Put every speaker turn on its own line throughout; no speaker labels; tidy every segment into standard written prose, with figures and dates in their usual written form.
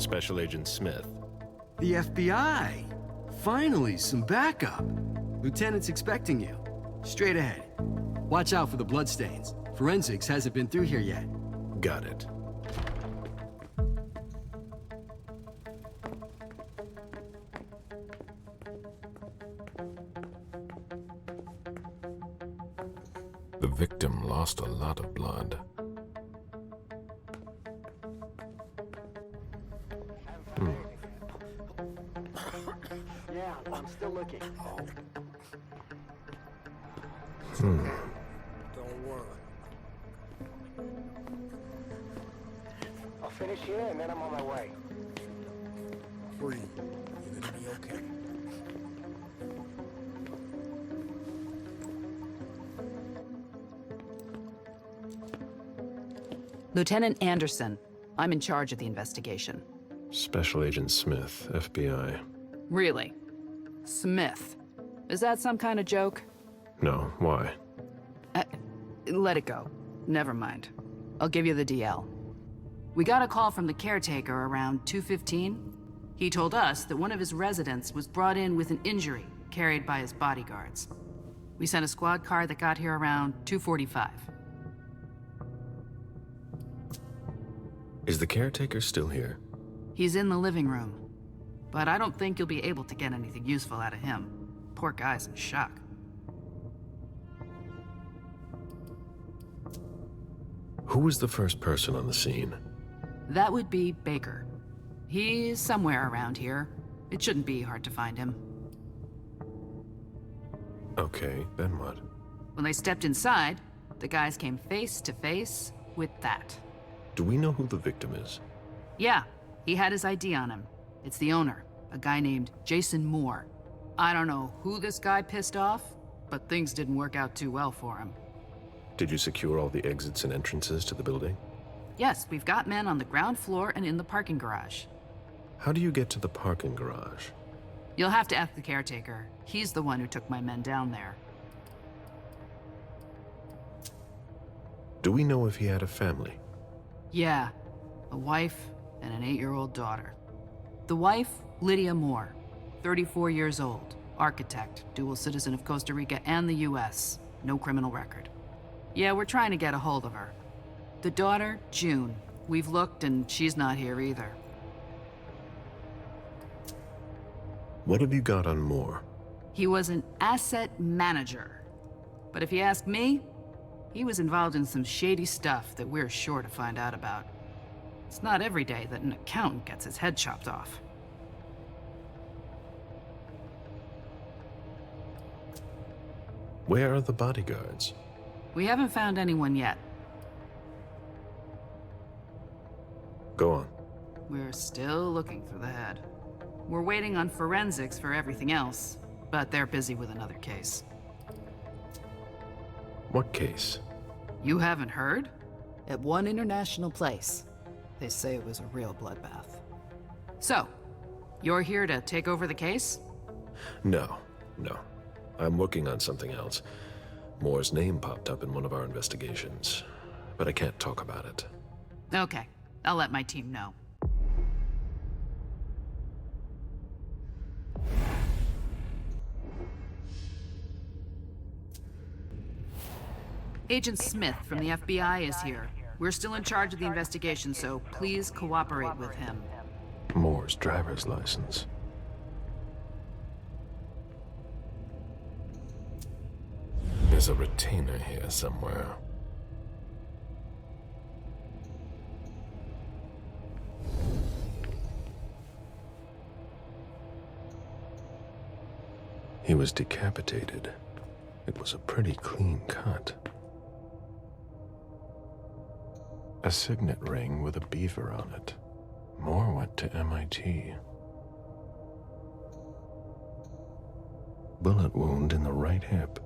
Special Agent Smith.
The FBI! Finally, some backup! Lieutenant's expecting you. Straight ahead. Watch out for the bloodstains. Forensics hasn't been through here yet.
Got it.
The victim lost a lot of blood.
Yeah, I'm still looking.
Don't worry.
I'll finish here and then I'm on my way.
Breathe. You're gonna be okay.
Lieutenant Anderson, I'm in charge of the investigation.
Special Agent Smith, FBI.
Really? Smith. Is that some kind of joke?
No, why?
Let it go. Never mind. I'll give you the DL. We got a call from the caretaker around 2:15. He told us that one of his residents was brought in with an injury carried by his bodyguards. We sent a squad car that got here around 2:45.
Is the caretaker still here?
He's in the living room, but I don't think you'll be able to get anything useful out of him. Poor guy's in shock.
Who was the first person on the scene?
That would be Baker. He's somewhere around here. It shouldn't be hard to find him.
Okay, then what?
When they stepped inside, the guys came face to face with that.
Do we know who the victim is?
Yeah, he had his ID on him. It's the owner, a guy named Jason Moore. I don't know who this guy pissed off, but things didn't work out too well for him.
Did you secure all the exits and entrances to the building?
Yes, we've got men on the ground floor and in the parking garage.
How do you get to the parking garage?
You'll have to ask the caretaker. He's the one who took my men down there.
Do we know if he had a family?
Yeah, a wife and an 8-year-old daughter. The wife, Lydia Moore, 34 years old, architect, dual citizen of Costa Rica and the US, no criminal record. Yeah, we're trying to get a hold of her. The daughter, June. We've looked and she's not here either.
What have you got on Moore?
He was an asset manager. But if you ask me, he was involved in some shady stuff that we're sure to find out about. It's not every day that an accountant gets his head chopped off.
Where are the bodyguards?
We haven't found anyone yet.
Go on.
We're still looking for the head. We're waiting on forensics for everything else, but they're busy with another case.
What case?
You haven't heard? At one international place. They say it was a real bloodbath. So, you're here to take over the case?
No. I'm working on something else. Moore's name popped up in one of our investigations, but I can't talk about it.
Okay, I'll let my team know. Agent Smith from the FBI is here. We're still in charge of the investigation, so please cooperate with him.
Moore's driver's license.
There's a retainer here somewhere.
He was decapitated. It was a pretty clean cut. A signet ring with a beaver on it. Moore went to MIT. Bullet wound in the right hip.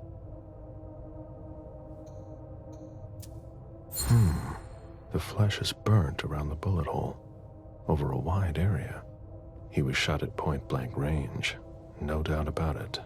The flesh is burnt around the bullet hole, over a wide area. He was shot at point-blank range, no doubt about it.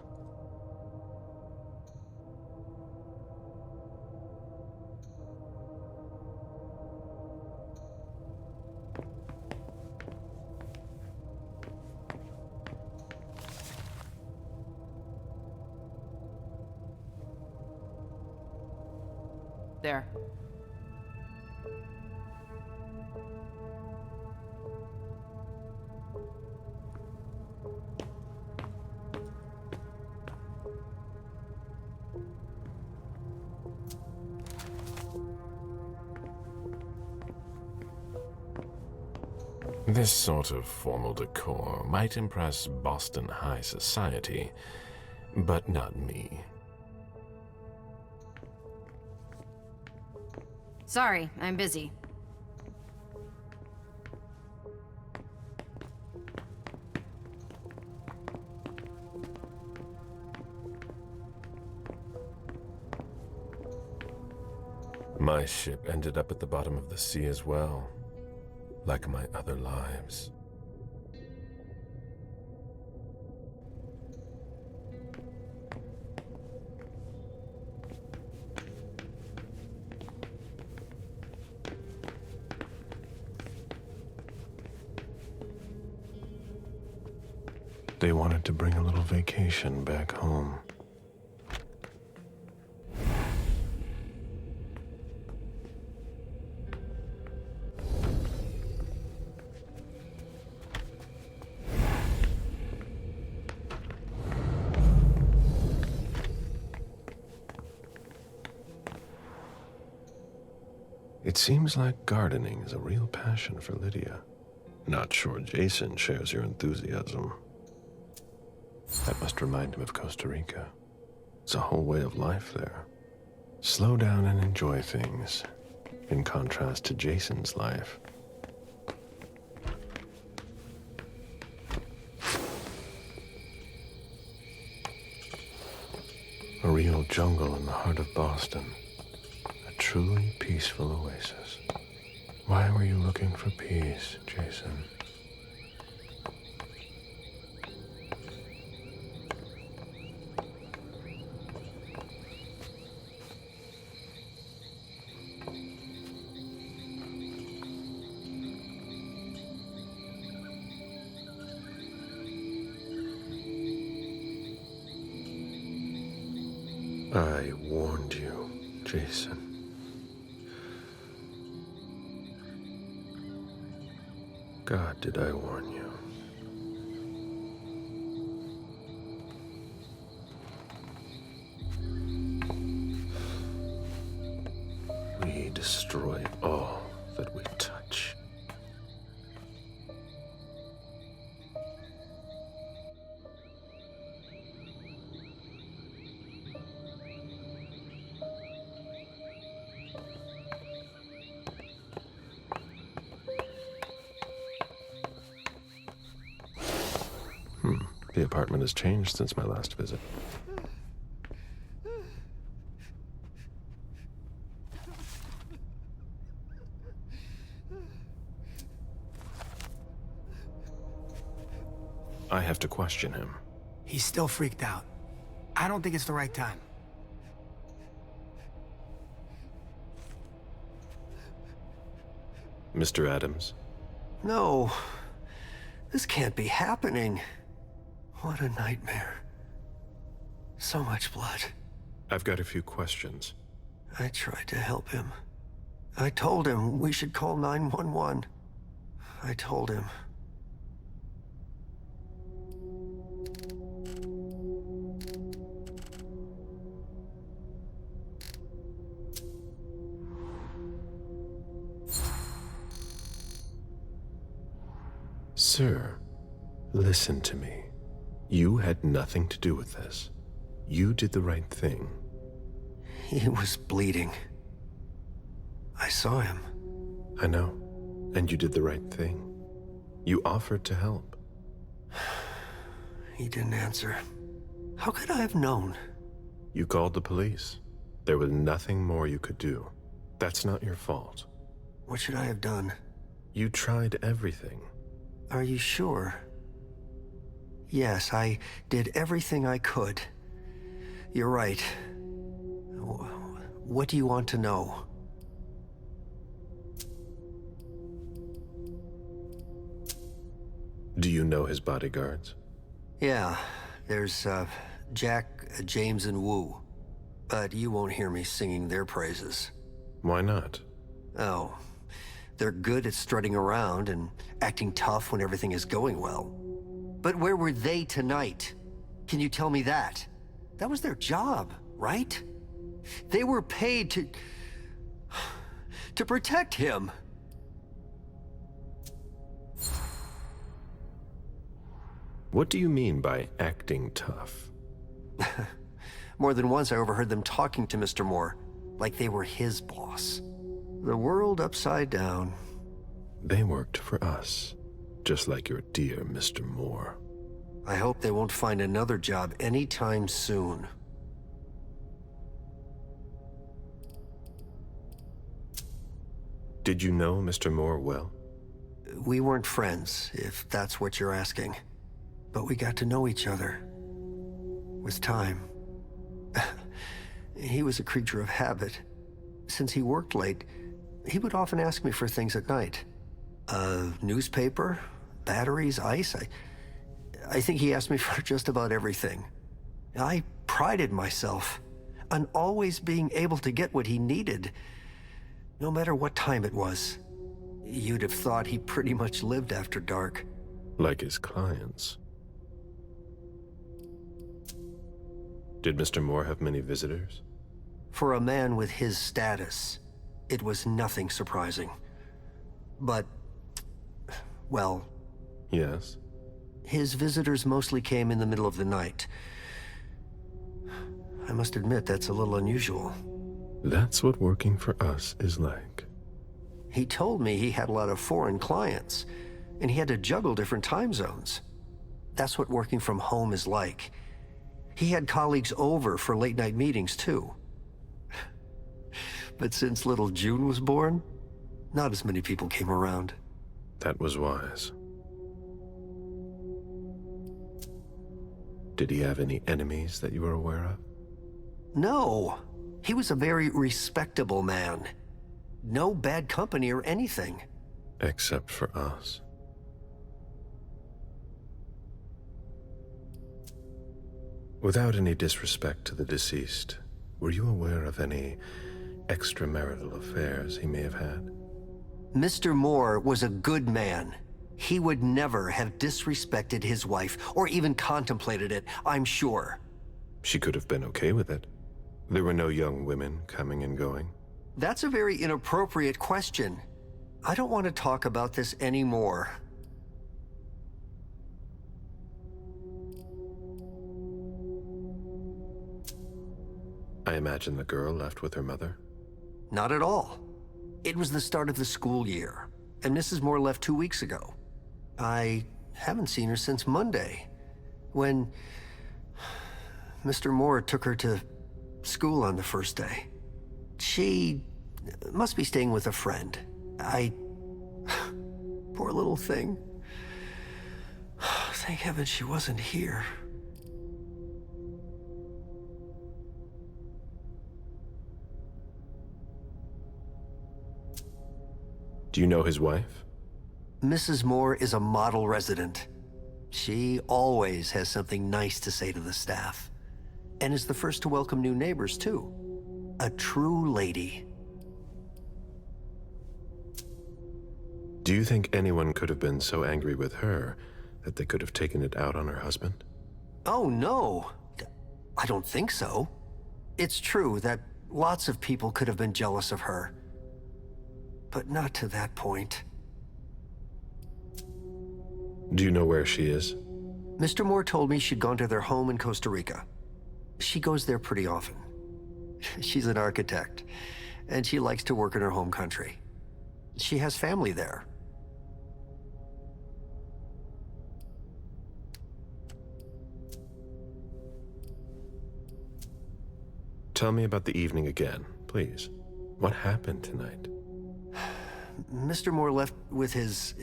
There.
This sort of formal decor might impress Boston high society, but not me.
Sorry, I'm busy.
My ship ended up at the bottom of the sea as well, like my other lives.
They wanted to bring a little vacation back home. It seems like gardening is a real passion for Lydia. Not sure Jason shares your enthusiasm. That must remind him of Costa Rica. It's a whole way of life there. Slow down and enjoy things, in contrast to Jason's life. A real jungle in the heart of Boston. A truly peaceful oasis. Why were you looking for peace, Jason? I warned you, Jason. God, did I warn you? We destroy all that we touch. The apartment has changed since my last visit. I have to question him.
He's still freaked out. I don't think it's the right time.
Mr. Adams?
No. This can't be happening. What a nightmare. So much blood.
I've got a few questions.
I tried to help him. I told him we should call 911. I told him.
Sir, listen to me. You had nothing to do with this. You did the right thing.
He was bleeding. I saw him.
I know. And you did the right thing. You offered to help.
He didn't answer. How could I have known?
You called the police. There was nothing more you could do. That's not your fault.
What should I have done?
You tried everything.
Are you sure? Yes, I did everything I could. You're right. What do you want to know?
Do you know his bodyguards?
Yeah, there's Jack, James, and Wu. But you won't hear me singing their praises.
Why not?
Oh, they're good at strutting around and acting tough when everything is going well. But where were they tonight? Can you tell me that? That was their job, right? They were paid to protect him.
What do you mean by acting tough?
More than once I overheard them talking to Mr. Moore, like they were his boss. The world upside down.
They worked for us, just like your dear Mr. Moore.
I hope they won't find another job anytime soon.
Did you know Mr. Moore well?
We weren't friends, if that's what you're asking. But we got to know each other. With time. He was a creature of habit. Since he worked late, he would often ask me for things at night. Newspaper, batteries, ice. I think he asked me for just about everything. I prided myself on always being able to get what he needed, no matter what time it was. You'd have thought he pretty much lived after dark.
Like his clients. Did Mr. Moore have many visitors?
For a man with his status, it was nothing surprising. But, well...
Yes?
His visitors mostly came in the middle of the night. I must admit, that's a little unusual.
That's what working for us is like.
He told me he had a lot of foreign clients, and he had to juggle different time zones. That's what working from home is like. He had colleagues over for late-night meetings, too. But since little June was born, not as many people came around.
That was wise. Did he have any enemies that you were aware of?
No. He was a very respectable man. No bad company or anything.
Except for us. Without any disrespect to the deceased, were you aware of any extramarital affairs he may have had?
Mr. Moore was a good man. He would never have disrespected his wife, or even contemplated it, I'm sure.
She could have been okay with it. There were no young women coming and going.
That's a very inappropriate question. I don't want to talk about this anymore.
I imagine the girl left with her mother?
Not at all. It was the start of the school year, and Mrs. Moore left 2 weeks ago. I haven't seen her since Monday, when Mr. Moore took her to school on the first day. She must be staying with a friend. Poor little thing. Thank heaven she wasn't here.
Do you know his wife?
Mrs. Moore is a model resident. She always has something nice to say to the staff, and is the first to welcome new neighbors, too. A true lady.
Do you think anyone could have been so angry with her that they could have taken it out on her husband?
Oh, no. I don't think so. It's true that lots of people could have been jealous of her. But not to that point.
Do you know where she is?
Mr. Moore told me she'd gone to their home in Costa Rica. She goes there pretty often. She's an architect, and she likes to work in her home country. She has family there.
Tell me about the evening again, please. What happened tonight?
Mr. Moore left with his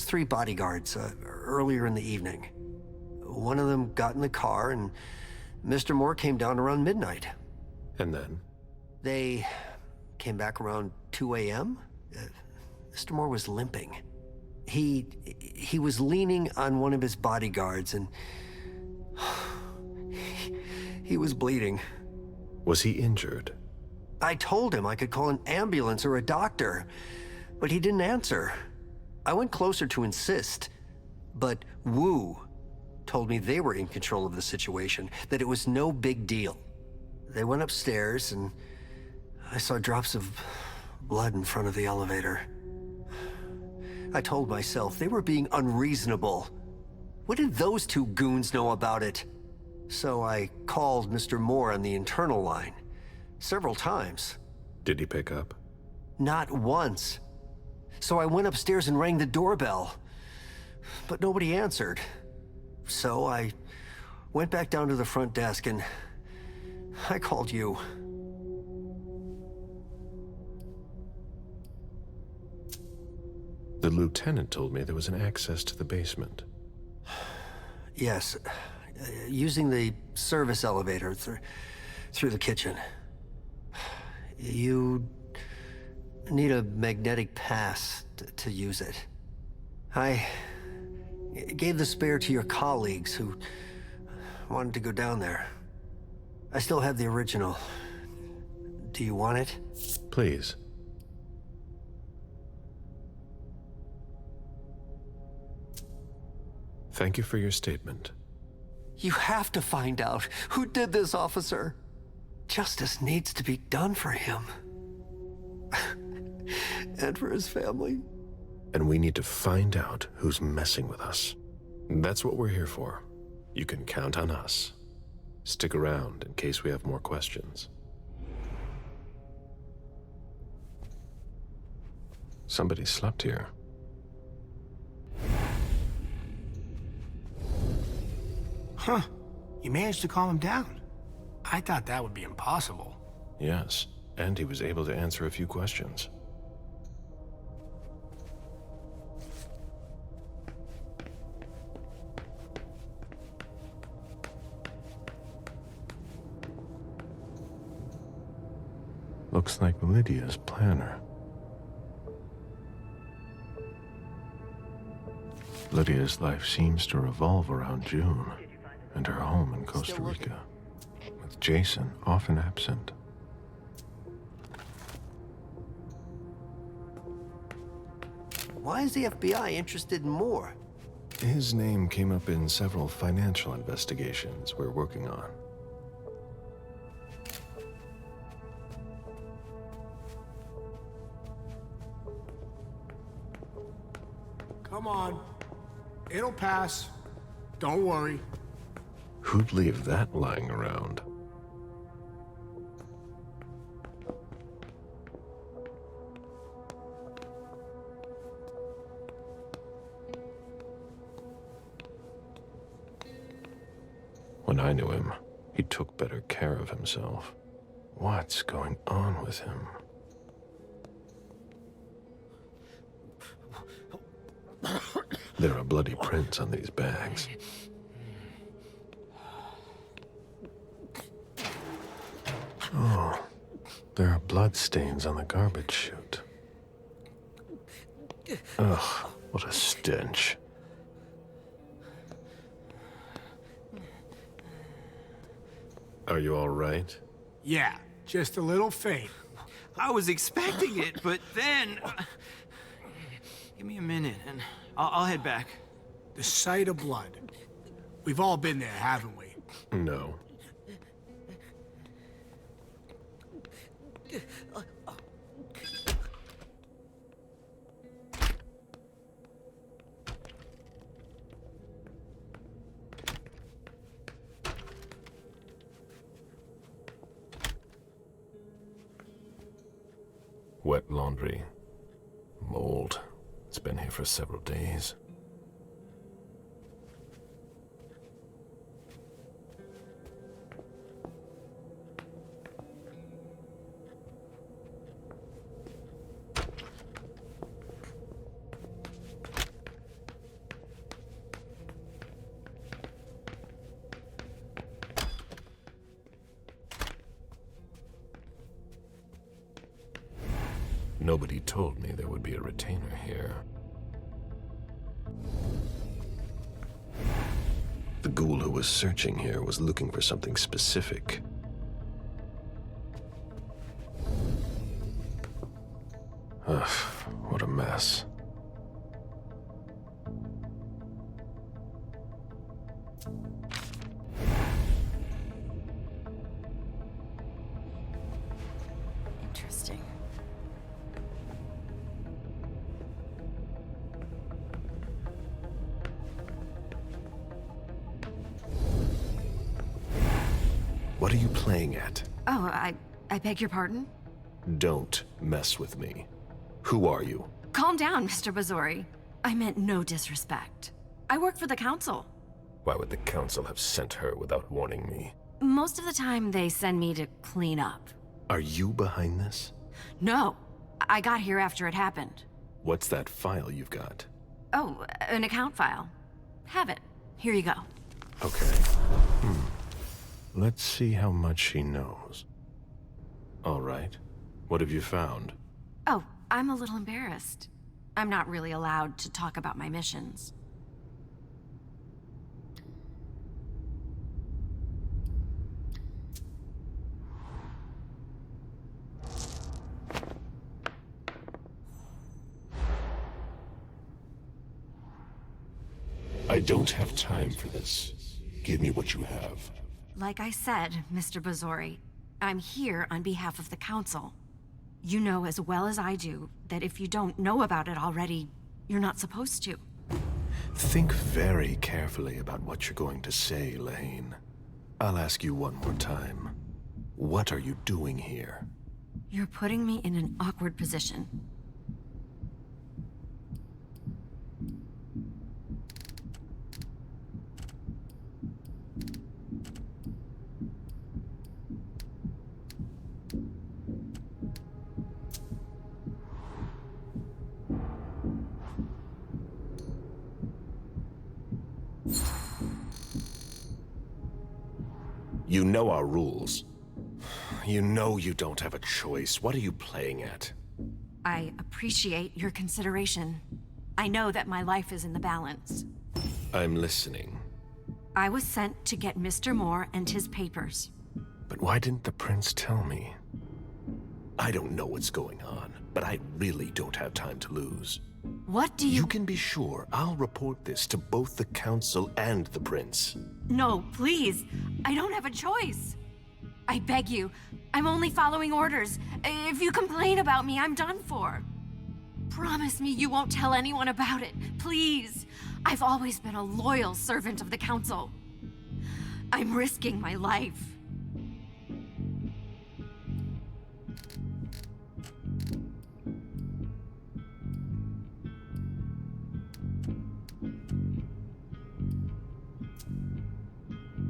3 bodyguards earlier in the evening. One of them got in the car, and Mr. Moore came down around midnight.
And then?
They came back around 2 a.m. Mr. Moore was limping. He was leaning on one of his bodyguards, and he was bleeding.
Was he injured?
I told him I could call an ambulance or a doctor, but he didn't answer. I went closer to insist, but Wu told me they were in control of the situation, that it was no big deal. They went upstairs, and I saw drops of blood in front of the elevator. I told myself they were being unreasonable. What did those two goons know about it? So I called Mr. Moore on the internal line. Several times.
Did he pick up?
Not once. So I went upstairs and rang the doorbell. But nobody answered. So I went back down to the front desk and I called you.
The lieutenant told me there was an access to the basement.
Yes, using the service elevator through the kitchen. You need a magnetic pass to use it. I gave the spare to your colleagues who wanted to go down there. I still have the original. Do you want it?
Please. Thank you for your statement.
You have to find out who did this, officer. Justice needs to be done for him. And for his family.
And we need to find out who's messing with us. That's what we're here for. You can count on us. Stick around in case we have more questions. Somebody slept here.
Huh. You managed to calm him down. I thought that would be impossible.
Yes, and he was able to answer a few questions. Looks like Lydia's planner. Lydia's life seems to revolve around June and her home in Costa Rica, with Jason often absent.
Why is the FBI interested in Moore?
His name came up in several financial investigations we're working on.
Come on. It'll pass. Don't worry.
Who'd leave that lying around? When I knew him, he took better care of himself. What's going on with him? There are bloody prints on these bags. Oh, there are blood stains on the garbage chute. Ugh, what a stench. Are you all right?
Yeah, just a little faint.
I was expecting it, but then... Give me a minute, and I'll head back.
The sight of blood. We've all been there, haven't we?
No.
Wet laundry. Mold. It's been here for several days. Nobody told me there would be a retainer here.
The ghoul who was searching here was looking for something specific. Ugh, what a mess.
Interesting.
What are you playing at?
Oh, I beg your pardon?
Don't mess with me. Who are you?
Calm down, Mr. Bazory. I meant no disrespect. I work for the council.
Why would the council have sent her without warning me?
Most of the time, they send me to clean up.
Are you behind this?
No, I got here after it happened.
What's that file you've got?
Oh, an account file. Have it. Here you go.
Okay. Let's see how much she knows. All right. What have you found?
Oh, I'm a little embarrassed. I'm not really allowed to talk about my missions.
I don't have time for this. Give me what you have.
Like I said, Mr. Bazory, I'm here on behalf of the council. You know as well as I do that if you don't know about it already, you're not supposed to.
Think very carefully about what you're going to say, Lane. I'll ask you one more time. What are you doing here?
You're putting me in an awkward position.
You know our rules. You know you don't have a choice. What are you playing at?
I appreciate your consideration. I know that my life is in the balance.
I'm listening.
I was sent to get Mr. Moore and his papers.
But why didn't the prince tell me? I don't know what's going on, but I really don't have time to lose.
What do
You can be sure I'll report this to both the council and the prince.
No, please. I don't have a choice. I beg you. I'm only following orders. If you complain about me, I'm done for. Promise me you won't tell anyone about it, please. I've always been a loyal servant of the council. I'm risking my life.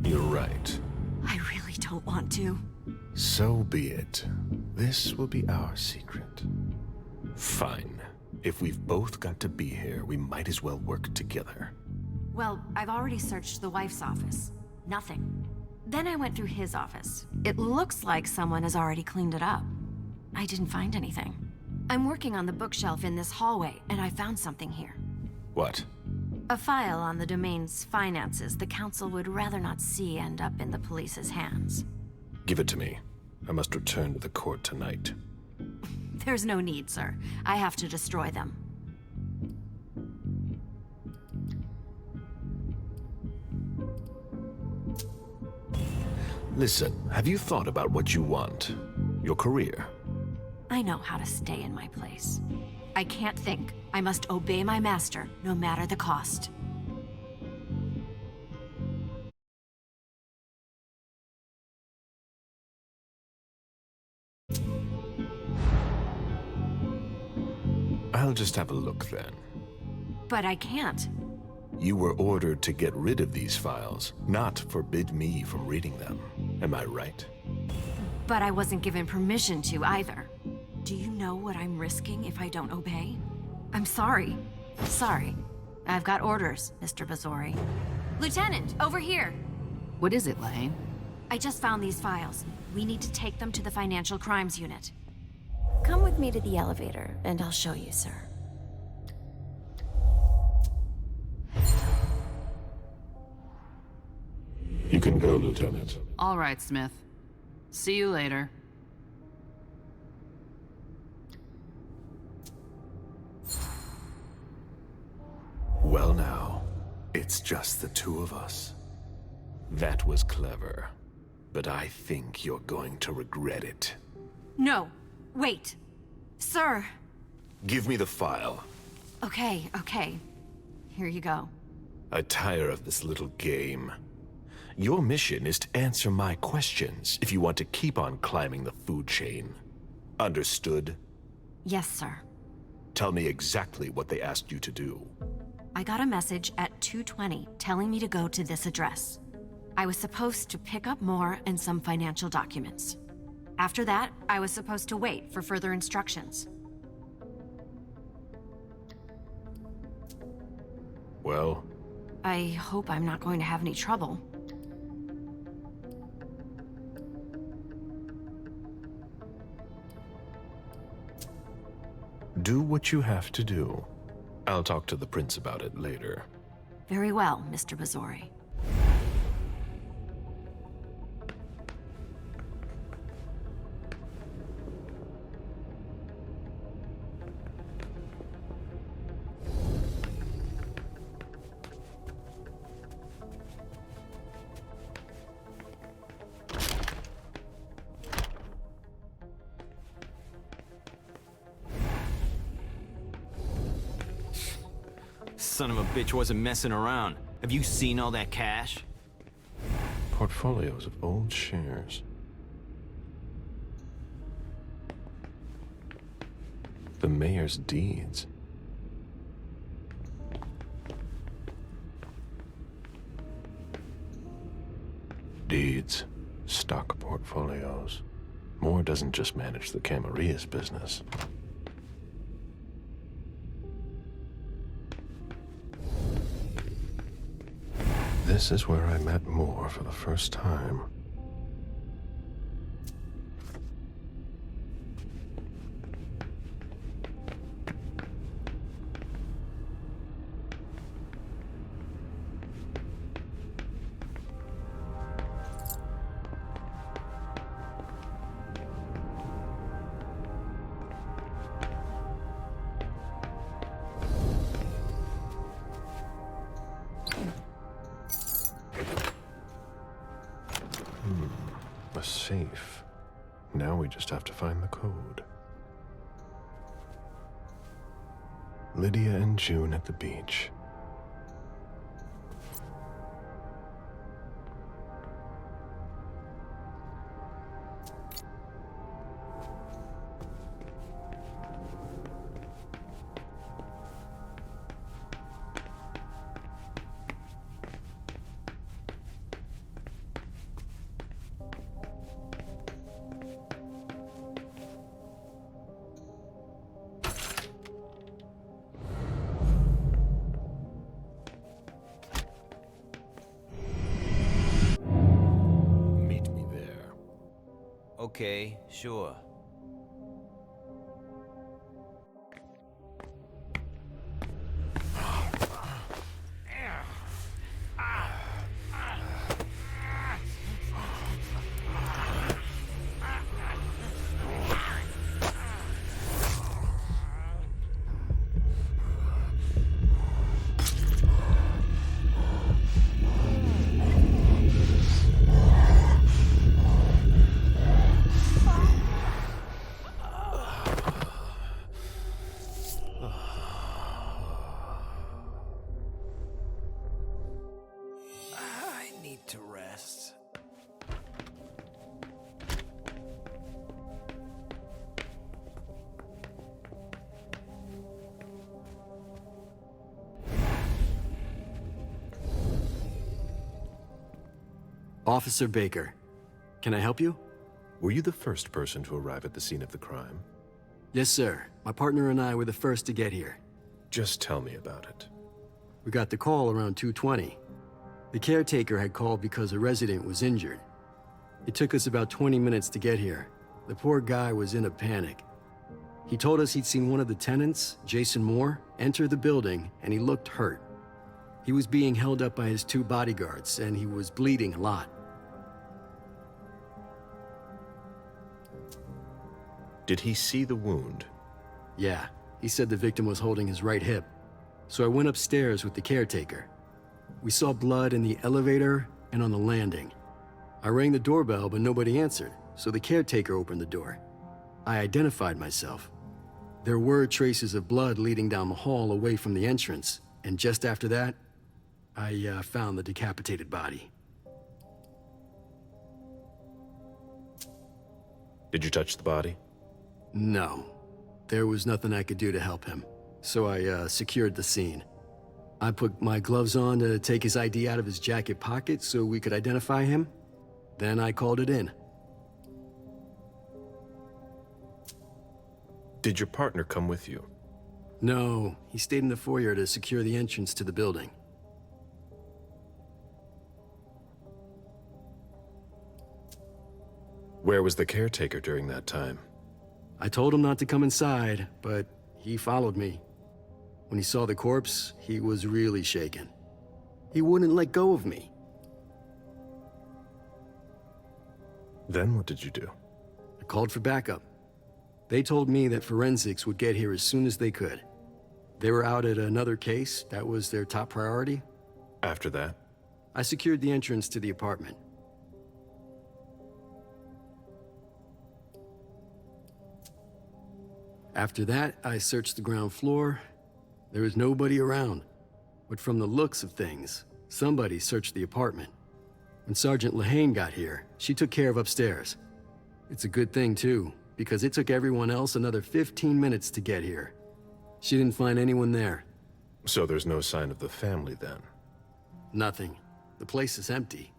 You're right.
I really don't want to.
So be it. This will be our secret. Fine. If we've both got to be here, we might as well work together.
Well, I've already searched the wife's office. Nothing. Then I went through his office. It looks like someone has already cleaned it up. I didn't find anything. I'm working on the bookshelf in this hallway, and I found something here.
What?
A file on the domain's finances the council would rather not see end up in the police's hands.
Give it to me. I must return to the court tonight.
There's no need, sir. I have to destroy them.
Listen, have you thought about what you want? Your career?
I know how to stay in my place. I can't think. I must obey my master, no matter the cost.
I'll just have a look then.
But I can't.
You were ordered to get rid of these files, not forbid me from reading them. Am I right?
But I wasn't given permission to either. Do you know what I'm risking if I don't obey? I'm sorry. Sorry. I've got orders, Mr. Bazory. Lieutenant, over here!
What is it, Lane?
I just found these files. We need to take them to the Financial Crimes Unit. Come with me to the elevator, and I'll show you, sir.
You can go, Lieutenant.
All right, Smith. See you later.
Well now, it's just the two of us. That was clever, but I think you're going to regret it.
No, wait. Sir.
Give me the file.
Okay. Here you go.
I tire of this little game. Your mission is to answer my questions if you want to keep on climbing the food chain. Understood?
Yes, sir.
Tell me exactly what they asked you to do.
I got a message at 2:20 telling me to go to this address. I was supposed to pick up more and some financial documents. After that, I was supposed to wait for further instructions.
Well?
I hope I'm not going to have any trouble.
Do what you have to do. I'll talk to the prince about it later.
Very well, Mr. Bazory.
Son of a bitch wasn't messing around. Have you seen all that cash?
Portfolios of old shares. The mayor's deeds. Deeds. Stock portfolios. Moore doesn't just manage the Camarias business. This is where I met Moore for the first time. A safe. Now we just have to find the code. Lydia and June at the beach.
Okay, sure. To rest.
Officer Baker, can I help you?
Were you the first person to arrive at the scene of the crime?
Yes, sir. My partner and I were the first to get here.
Just tell me about it.
We got the call around 2:20. The caretaker had called because a resident was injured. It took us about 20 minutes to get here. The poor guy was in a panic. He told us he'd seen one of the tenants, Jason Moore, enter the building, and he looked hurt. He was being held up by his 2 bodyguards, and he was bleeding a lot.
Did he see the wound?
Yeah, he said the victim was holding his right hip. so I went upstairs with the caretaker. We saw blood in the elevator and on the landing. I rang the doorbell, but nobody answered, so the caretaker opened the door. I identified myself. There were traces of blood leading down the hall away from the entrance, and just after that, I found the decapitated body.
Did you touch the body?
No. There was nothing I could do to help him, so I secured the scene. I put my gloves on to take his ID out of his jacket pocket so we could identify him. Then I called it in.
Did your partner come with you?
No, he stayed in the foyer to secure the entrance to the building.
Where was the caretaker during that time?
I told him not to come inside, but he followed me. When he saw the corpse, he was really shaken. He wouldn't let go of me.
Then what did you do?
I called for backup. They told me that forensics would get here as soon as they could. They were out at another case. That was their top priority.
After that?
I secured the entrance to the apartment. After that, I searched the ground floor. There was nobody around. But from the looks of things, somebody searched the apartment. When Sergeant Lehane got here, she took care of upstairs. It's a good thing, too, because it took everyone else another 15 minutes to get here. She didn't find anyone there.
So there's no sign of the family then?
Nothing. The place is empty.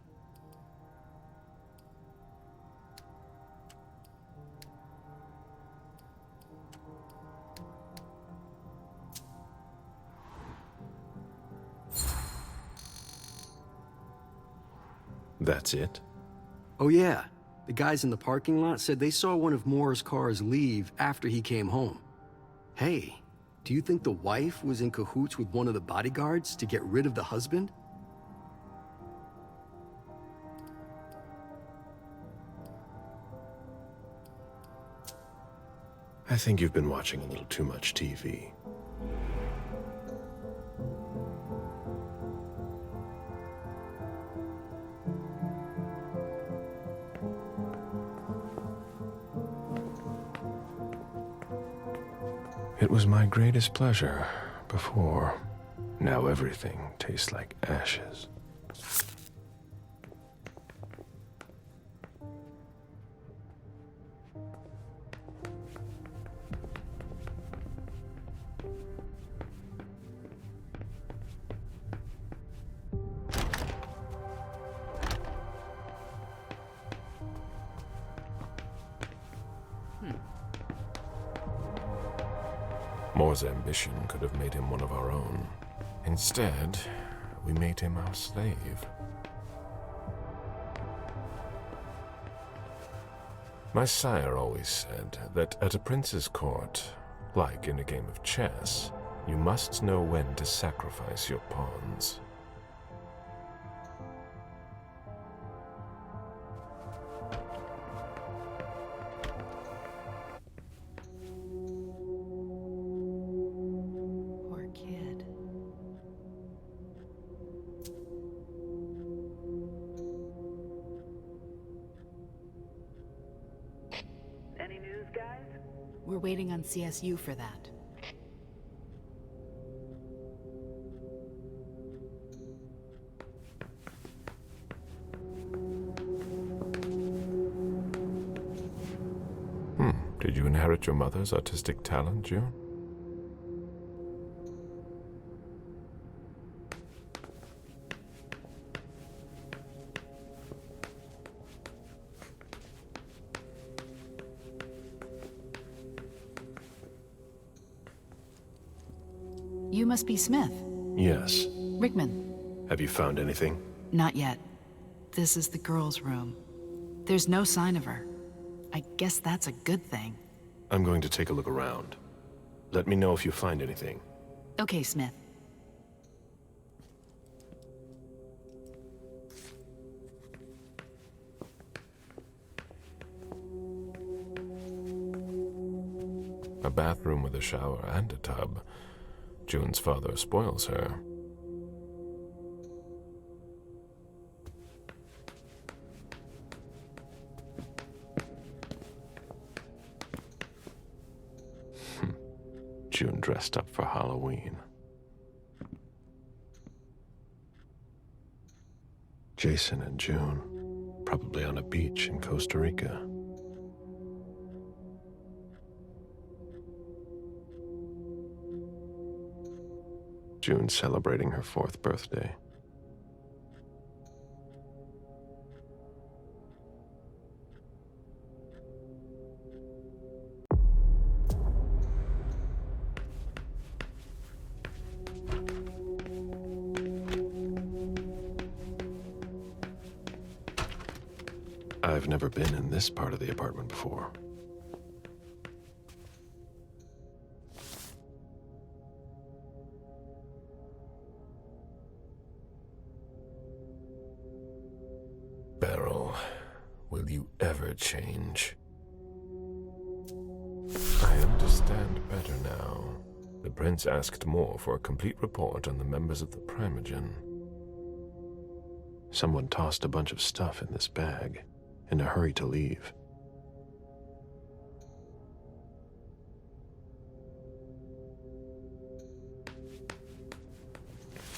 That's it?
Oh yeah, the guys in the parking lot said they saw one of Moore's cars leave after he came home. Hey, do you think the wife was in cahoots with one of the bodyguards to get rid of the husband?
I think you've been watching a little too much TV. It was my greatest pleasure before. Now everything tastes like ashes. Moore's ambition could have made him one of our own. Instead, we made him our slave. My sire always said that at a prince's court, like in a game of chess, you must know when to sacrifice your pawns.
Poor kid.
Any news, guys?
We're waiting on CSU for that.
Did you inherit your mother's artistic talent, June?
You must be Smith.
Yes.
Rickman.
Have you found anything?
Not yet. This is the girl's room. There's no sign of her. I guess that's a good thing.
I'm going to take a look around. Let me know if you find anything.
Okay, Smith.
A bathroom with a shower and a tub. June's father spoils her. June dressed up for Halloween. Jason and June, probably on a beach in Costa Rica. June celebrating her 4th birthday. I've never been in this part of the apartment before. Beryl, will you ever change? I understand better now. The prince asked more for a complete report on the members of the Primogen. Someone tossed a bunch of stuff in this bag, in a hurry to leave.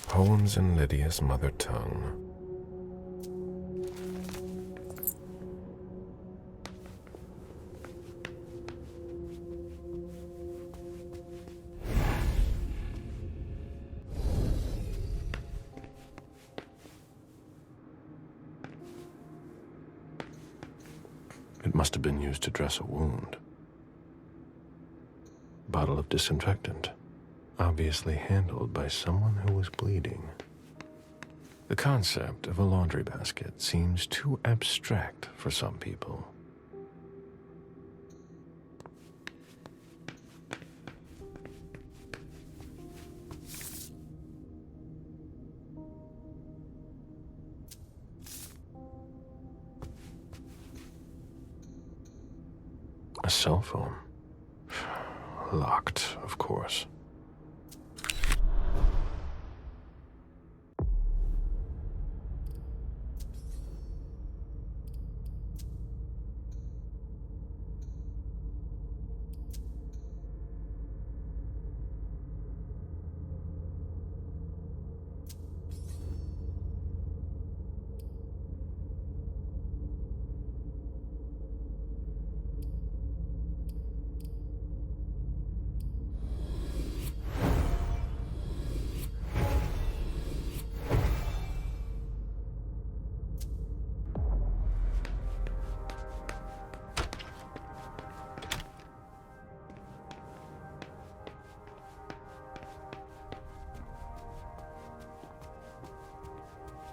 Poems in Lydia's mother tongue. It must have been used to dress a wound. Bottle of disinfectant, obviously handled by someone who was bleeding. The concept of a laundry basket seems too abstract for some people. A cell phone. Locked, of course.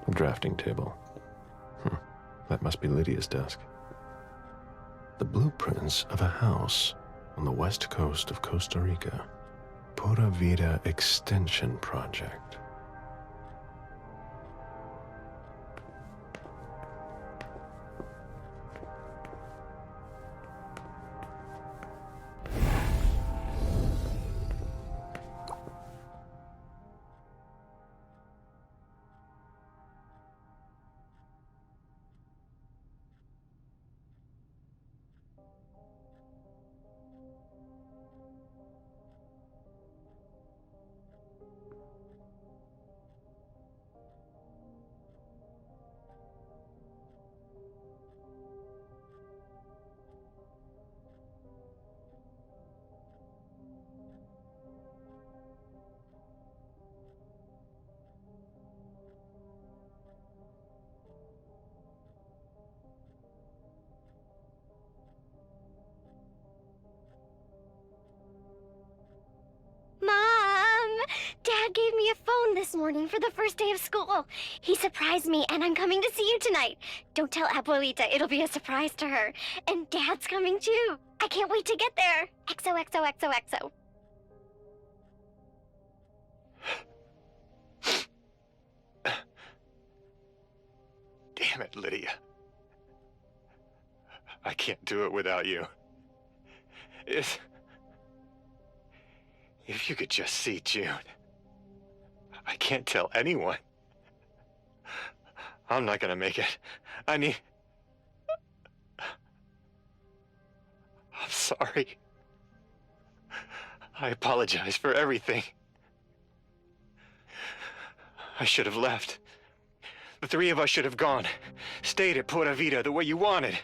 A drafting table. That must be Lydia's desk. The blueprints of a house on the west coast of Costa Rica. Pura Vida Extension Project.
Dad gave me a phone this morning for the first day of school. He surprised me, and I'm coming to see you tonight. Don't tell Abuelita. It'll be a surprise to her. And Dad's coming too. I can't wait to get there. XOXOXOXO.
Damn it, Lydia. I can't do it without you. If you could just see June. I can't tell anyone. I'm not gonna make it. I'm sorry. I apologize for everything. I should have left. The three of us should have gone. Stayed at Pura Vida the way you wanted.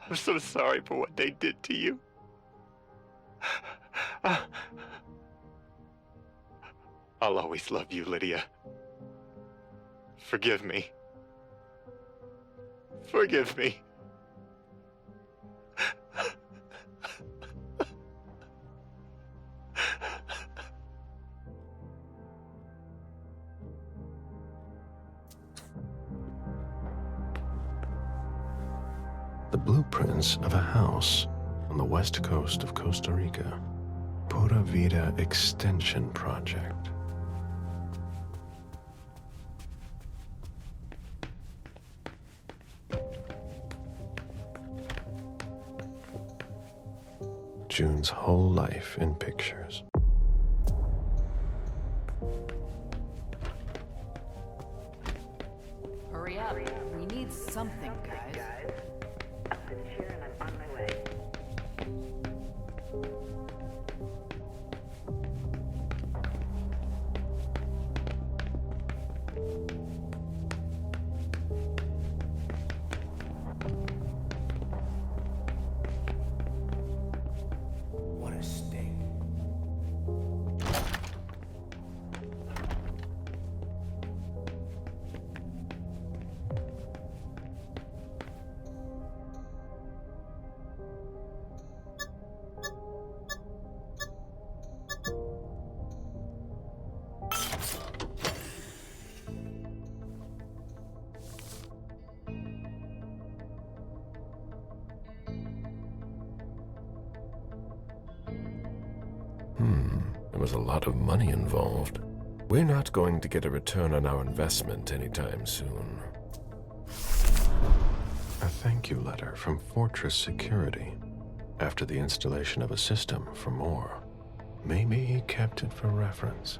I'm so sorry for what they did to you. I'll always love you, Lydia. Forgive me. Forgive me.
The blueprints of a house on the west coast of Costa Rica. Pura Vida Extension Project. June's whole life in pictures.
Hurry up. We need something, guys.
I'll finish here and I'm on my way.
What a sting.
There was a lot of money involved. We're not going to get a return on our investment anytime soon. A thank you letter from Fortress Security after the installation of a system for more. Maybe he kept it for reference.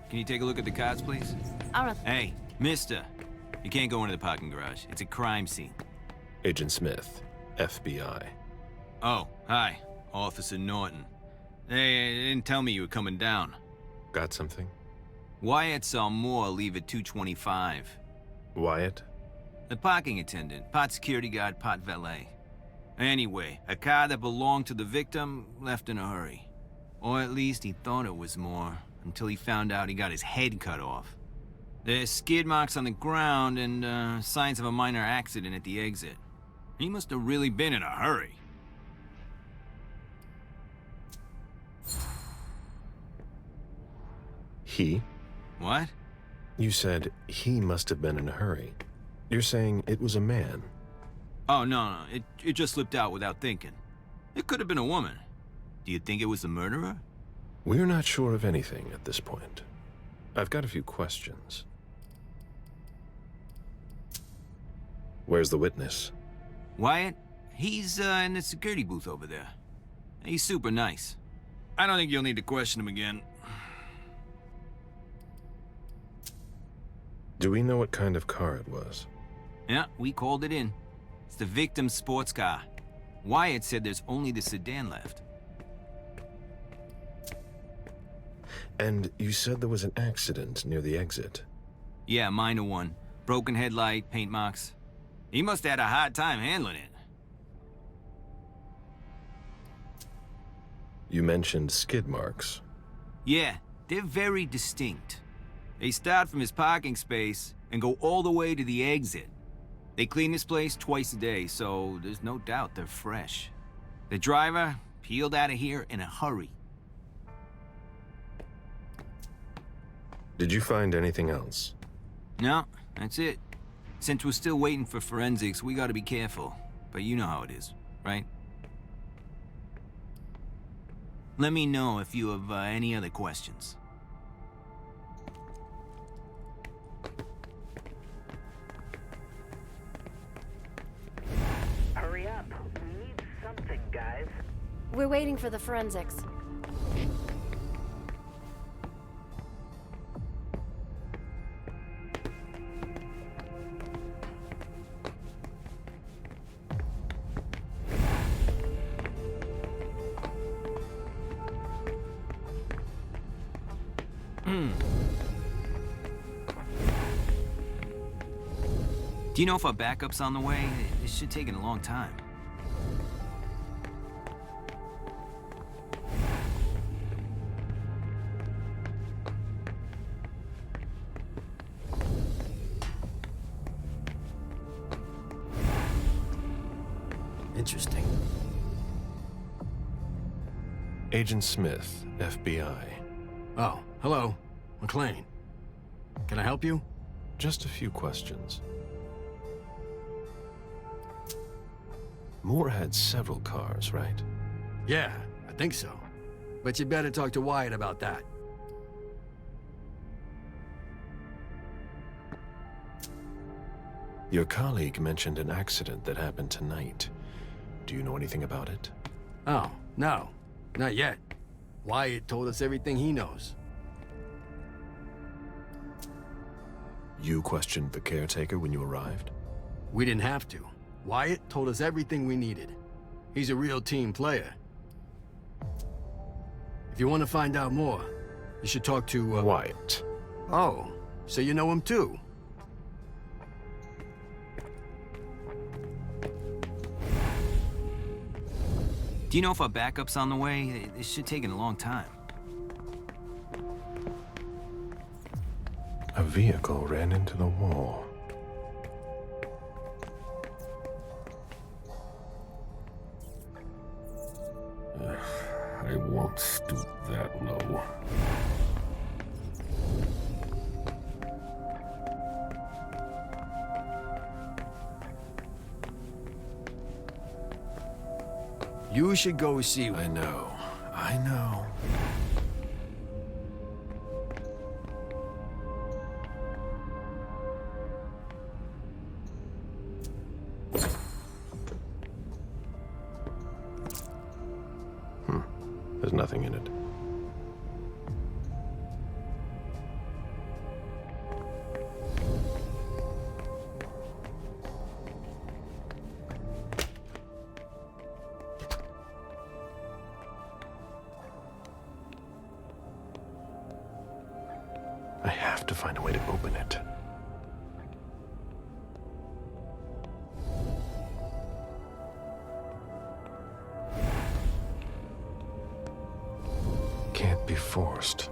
Can you take a look at the cards, please?
All right.
Hey, mister. You can't go into the parking garage. It's a crime scene.
Agent Smith, FBI.
Oh, hi. Officer Norton. They didn't tell me you were coming down.
Got something?
Wyatt saw Moore leave at 2:25.
Wyatt?
The parking attendant, part security guard, part valet. Anyway, a car that belonged to the victim left in a hurry. Or at least he thought it was Moore, until he found out he got his head cut off. There's skid marks on the ground and signs of a minor accident at the exit. He must have really been in a hurry.
He?
What?
You said he must have been in a hurry. You're saying it was a man?
Oh, no, it just slipped out without thinking. It could have been a woman. Do you think it was the murderer?
We're not sure of anything at this point. I've got a few questions. Where's the witness?
Wyatt? He's in the security booth over there. He's super nice. I don't think you'll need to question him again.
Do we know what kind of car it was?
Yeah, we called it in. It's the victim's sports car. Wyatt said there's only the sedan left.
And you said there was an accident near the exit.
Yeah, minor one. Broken headlight, paint marks. He must have had a hard time handling it.
You mentioned skid marks.
Yeah, they're very distinct. They start from his parking space and go all the way to the exit. They clean this place twice a day, so there's no doubt they're fresh. The driver peeled out of here in a hurry.
Did you find anything else?
No, that's it. Since we're still waiting for forensics, we gotta be careful. But you know how it is, right? Let me know if you have any other questions.
Hurry up. We need something, guys.
We're waiting for the forensics.
Do you know if our backup's on the way? This should take a long time.
Interesting.
Agent Smith, FBI.
Oh, hello. McLean. Can I help you?
Just a few questions. Moore had several cars, right?
Yeah, I think so. But you better talk to Wyatt about that.
Your colleague mentioned an accident that happened tonight. Do you know anything about it?
Oh, no. Not yet. Wyatt told us everything he knows.
You questioned the caretaker when you arrived?
We didn't have to. Wyatt told us everything we needed. He's a real team player. If you want to find out more, you should talk to,
Wyatt.
Oh, so you know him too?
Do you know if our backup's on the way? This should take a long time.
A vehicle ran into the wall.
I won't stoop that low.
You should go see...
I know. I know. There's nothing in it. I have to find a way to open it. Can't be forced.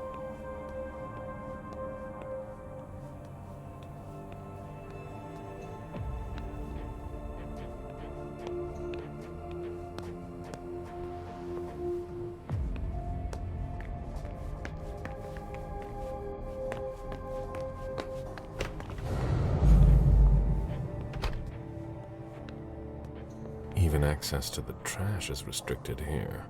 Even access to the trash is restricted here.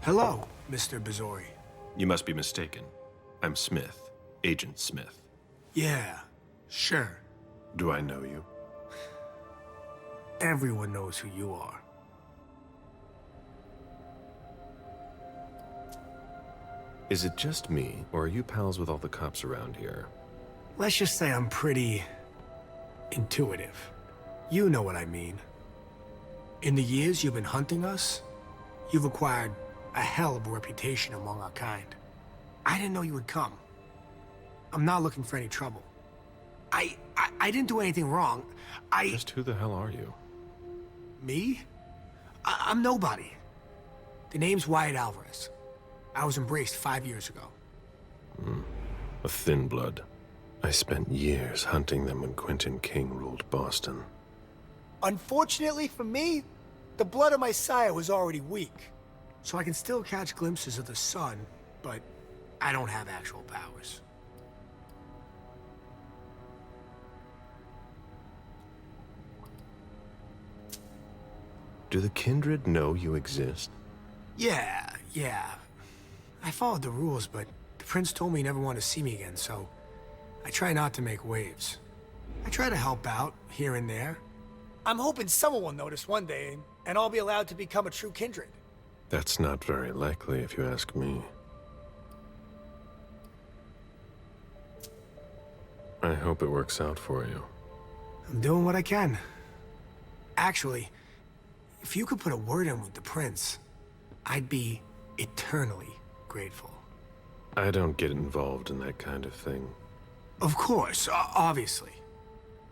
Hello, Mr. Bazory.
You must be mistaken. I'm Smith, Agent Smith.
Yeah, sure.
Do I know you?
Everyone knows who you are.
Is it just me, or are you pals with all the cops around here?
Let's just say I'm pretty intuitive. You know what I mean. In the years you've been hunting us, you've acquired a hell of a reputation among our kind. I didn't know you would come. I'm not looking for any trouble. I didn't do anything wrong.
Just who the hell are you?
Me? I'm nobody. The name's Wyatt Alvarez. I was embraced 5 years ago.
A thin blood. I spent years hunting them when Quentin King ruled Boston.
Unfortunately for me, the blood of my sire was already weak. So I can still catch glimpses of the sun, but I don't have actual powers.
Do the kindred know you exist?
Yeah. I followed the rules, but the prince told me he never wanted to see me again, so I try not to make waves. I try to help out, here and there. I'm hoping someone will notice one day, and I'll be allowed to become a true kindred.
That's not very likely, if you ask me. I hope it works out for you.
I'm doing what I can. Actually, if you could put a word in with the prince, I'd be eternally grateful.
I don't get involved in that kind of thing.
Of course, obviously.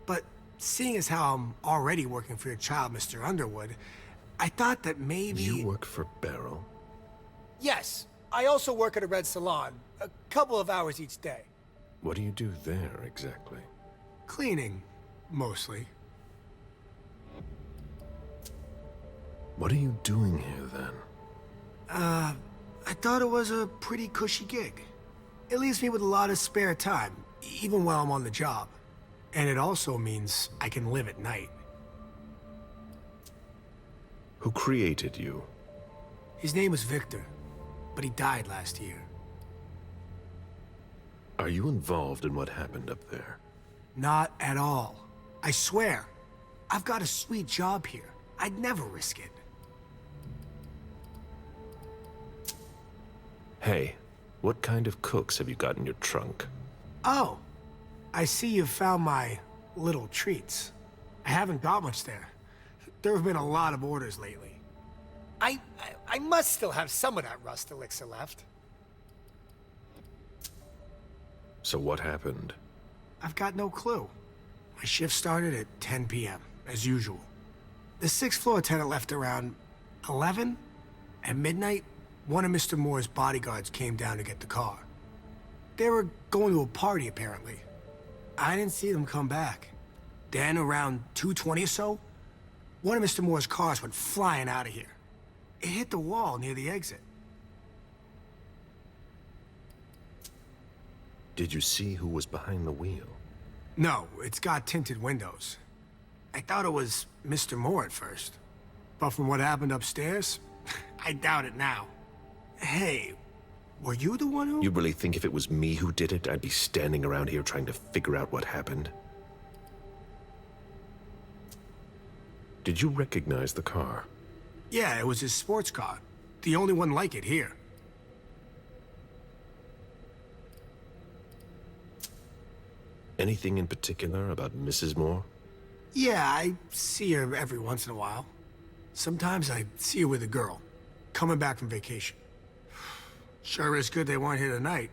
But seeing as how I'm already working for your child, Mr. Underwood, I thought that maybe...
You work for Beryl?
Yes. I also work at a red salon, a couple of hours each day.
What do you do there, exactly?
Cleaning, mostly.
What are you doing here, then?
I thought it was a pretty cushy gig. It leaves me with a lot of spare time, even while I'm on the job. And it also means I can live at night.
Who created you?
His name was Victor, but he died last year.
Are you involved in what happened up there?
Not at all. I swear. I've got a sweet job here. I'd never risk it.
Hey, what kind of cooks have you got in your trunk?
Oh, I see you've found my little treats. I haven't got much there. There have been a lot of orders lately. I must still have some of that rust elixir left.
So what happened?
I've got no clue. My shift started at 10 p.m., as usual. The 6th floor tenant left around 11. At midnight, one of Mr. Moore's bodyguards came down to get the car. They were going to a party, apparently. I didn't see them come back. Then, around 2:20 or so, one of Mr. Moore's cars went flying out of here. It hit the wall near the exit.
Did you see who was behind the wheel?
No, it's got tinted windows. I thought it was Mr. Moore at first. But from what happened upstairs, I doubt it now. Hey, were you the one who...
You really think if it was me who did it, I'd be standing around here trying to figure out what happened? Did you recognize the car?
Yeah, it was his sports car. The only one like it here.
Anything in particular about Mrs. Moore?
Yeah, I see her every once in a while. Sometimes I see her with a girl, coming back from vacation. Sure is good they weren't here tonight.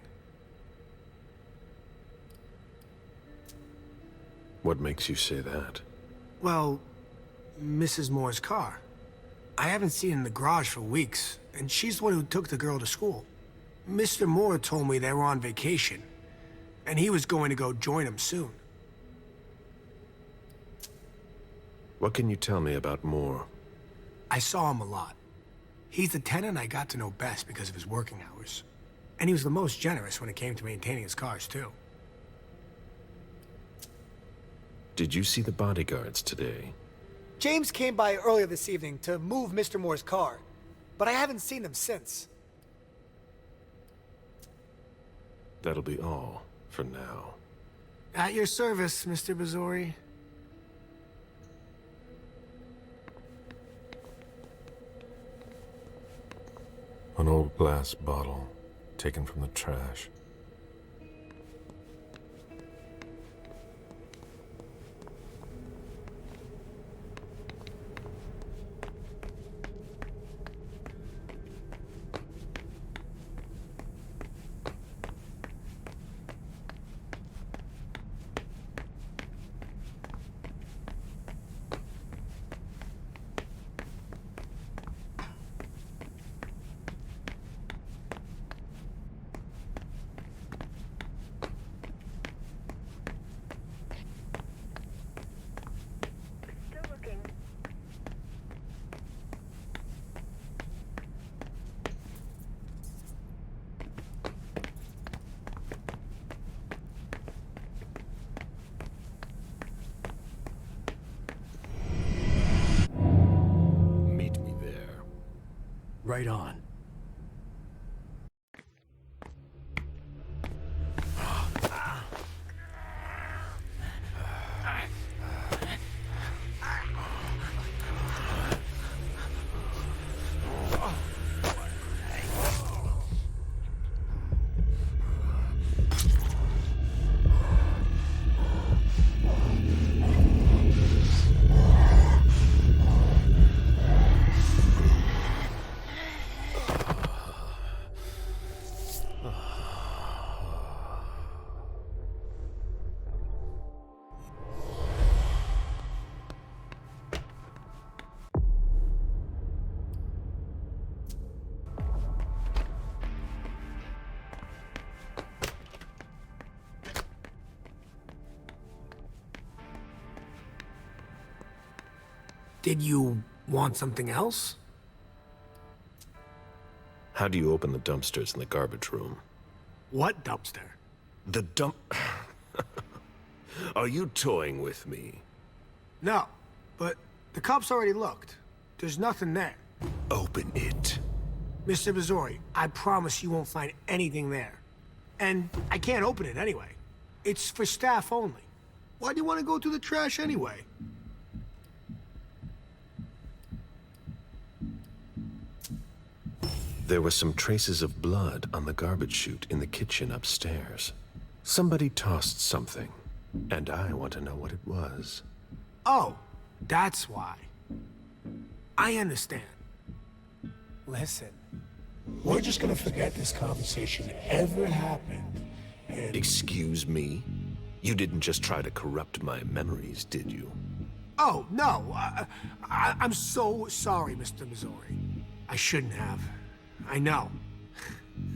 What makes you say that?
Well, Mrs. Moore's car. I haven't seen it in the garage for weeks, and she's the one who took the girl to school. Mr. Moore told me they were on vacation, and he was going to go join them soon.
What can you tell me about Moore?
I saw him a lot. He's the tenant I got to know best because of his working hours. And he was the most generous when it came to maintaining his cars, too.
Did you see the bodyguards today?
James came by earlier this evening to move Mr. Moore's car. but I haven't seen him since.
That'll be all for now.
At your service, Mr. Bazory.
An old glass bottle taken from the trash.
Meet me there.
Right on.
Did you want something else?
How do you open the dumpsters in the garbage room?
What dumpster?
The dump... Are you toying with me?
No, but the cops already looked. There's nothing there.
Open it.
Mr. Bazory, I promise you won't find anything there. And I can't open it anyway. It's for staff only. Why do you want to go through the trash anyway?
There were some traces of blood on the garbage chute in the kitchen upstairs. Somebody tossed something, and I want to know what it was.
Oh, that's why. I understand. Listen,
We're just gonna forget this conversation ever happened. And
Excuse me? You didn't just try to corrupt my memories, did you?
oh, no. I'm so sorry, Mr. Bazory. I shouldn't have. I know.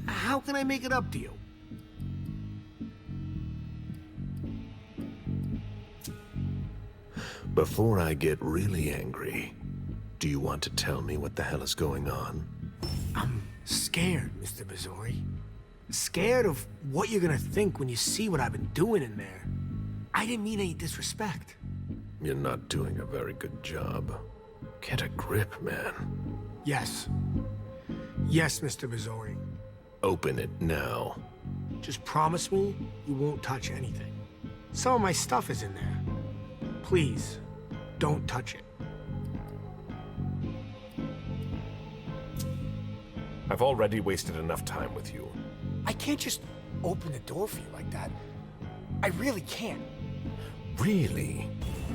How can I make it up to you?
Before I get really angry, do you want to tell me what the hell is going on?
I'm scared, Mr. Bazory. Scared of what you're gonna think when you see what I've been doing in there. I didn't mean any disrespect.
You're not doing a very good job. Get a grip, man.
Yes. Yes, Mr. Bazory.
Open it now.
Just promise me you won't touch anything. Some of my stuff is in there. Please, don't touch it.
I've already wasted enough time with you.
I can't just open the door for you like that. I really can't.
Really?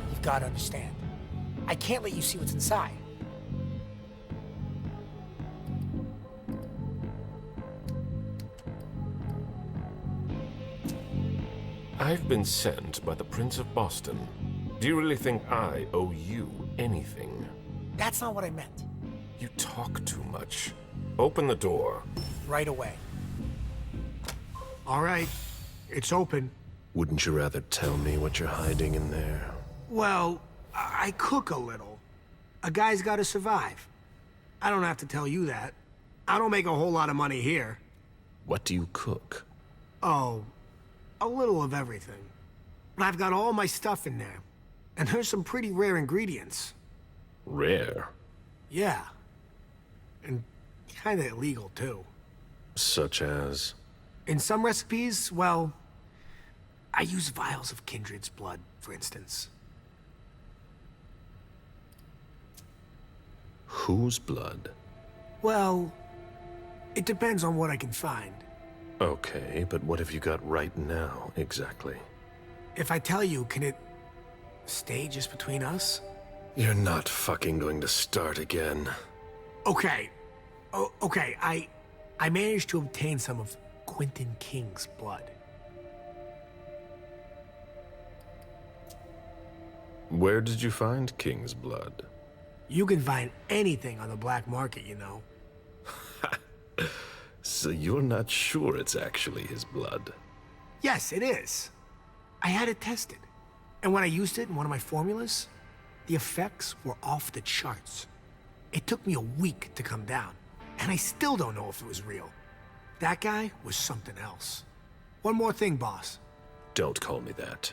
You've got to understand. I can't let you see what's inside.
I've been sent by the Prince of Boston. Do you really think I owe you anything?
That's not what I meant.
You talk too much. Open the door.
Right away. All right. It's open.
Wouldn't you rather tell me what you're hiding in there?
Well, I cook a little. A guy's got to survive. I don't have to tell you that. I don't make a whole lot of money here.
What do you cook?
Oh, a little of everything. But I've got all my stuff in there. And there's some pretty rare ingredients.
Rare?
Yeah. And Kinda illegal, too.
Such as?
In some recipes, well, I use vials of kindred's blood, for instance.
Whose blood?
Well, it depends on what I can find.
Okay, but what have you got right now, exactly?
If I tell you, can it stay just between us?
You're not fucking going to start again.
Okay. Okay, I managed to obtain some of Quentin King's blood.
Where did you find King's blood?
You can find anything on the black market, you know.
So you're not sure it's actually his blood?
Yes, it is. I had it tested. And when I used it in one of my formulas, the effects were off the charts. It took me a week to come down, and I still don't know if it was real. That guy was something else. One more thing, boss.
Don't call me that.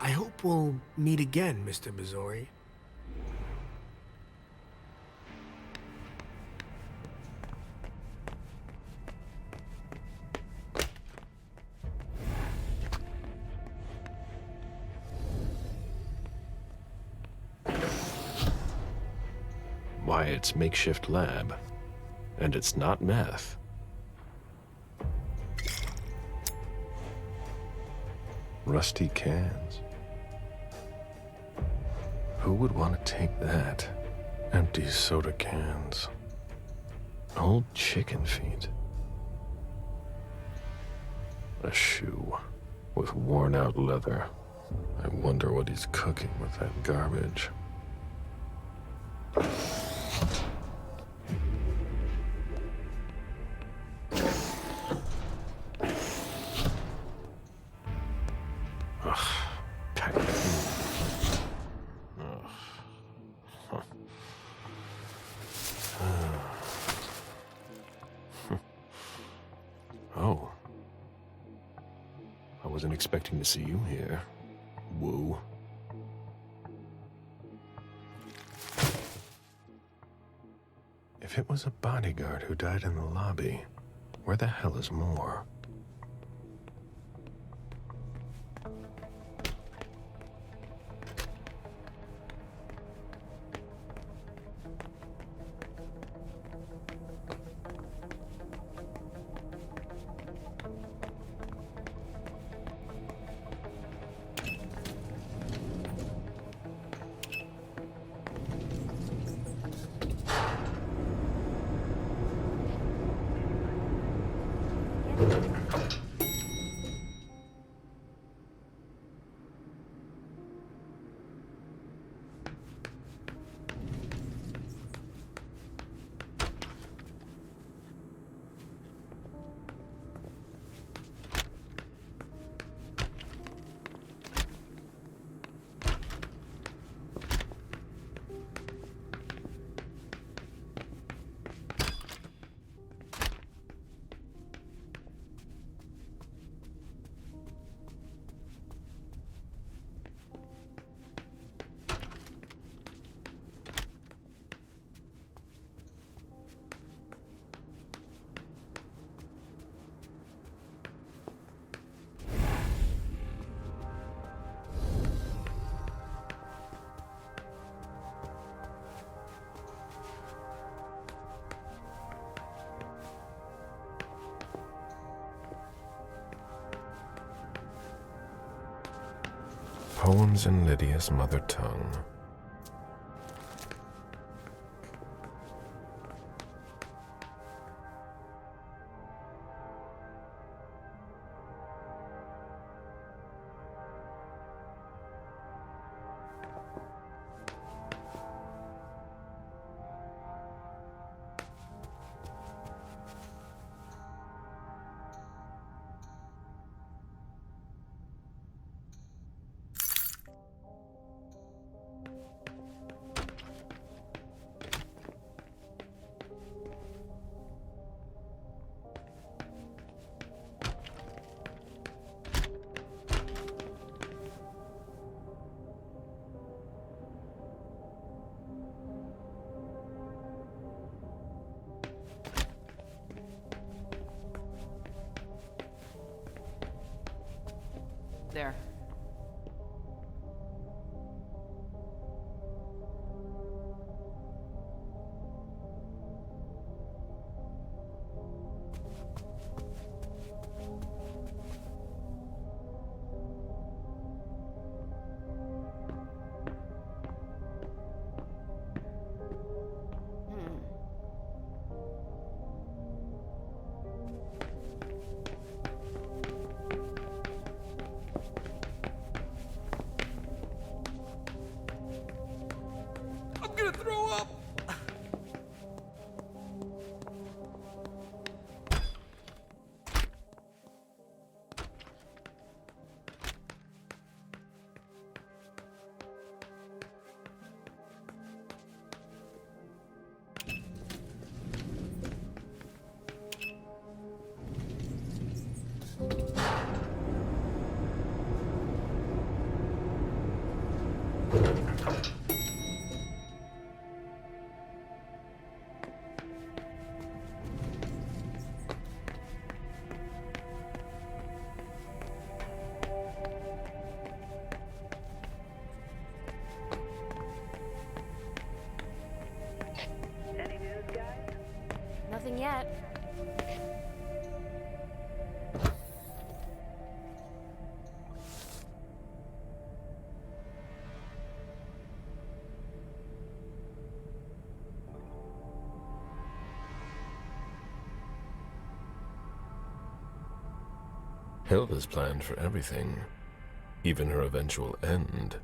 I hope we'll meet again, Mr. Bazory.
Why, it's makeshift lab. And it's not meth. Rusty cans. Who would want to take that? Empty soda cans. Old chicken feet. A shoe with worn-out leather. I wonder what he's cooking with that garbage. Oh. I wasn't expecting to see you here. Woo. If it was a bodyguard who died in the lobby, where the hell is Moore? Poems in Lydia's mother tongue.
there.
Nothing yet.
Hilda's planned for everything, even her eventual end.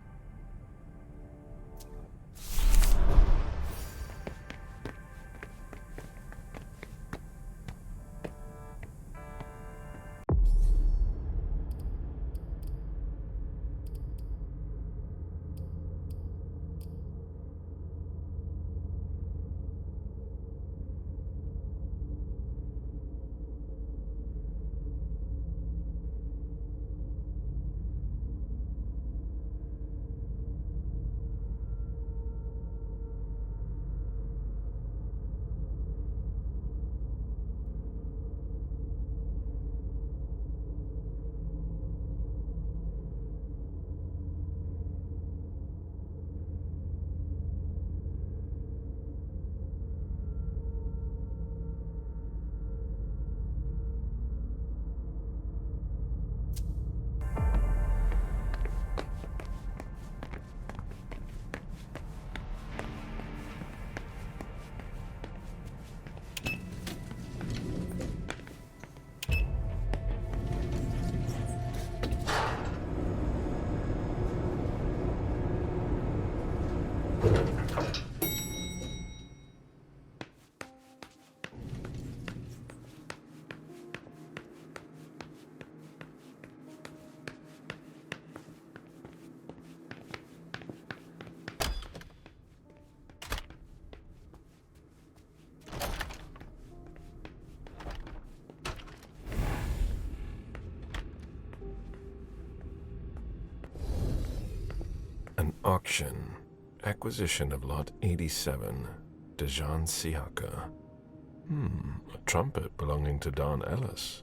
An auction. Acquisition of Lot 87. Dejan Siaka. A trumpet belonging to Don Ellis.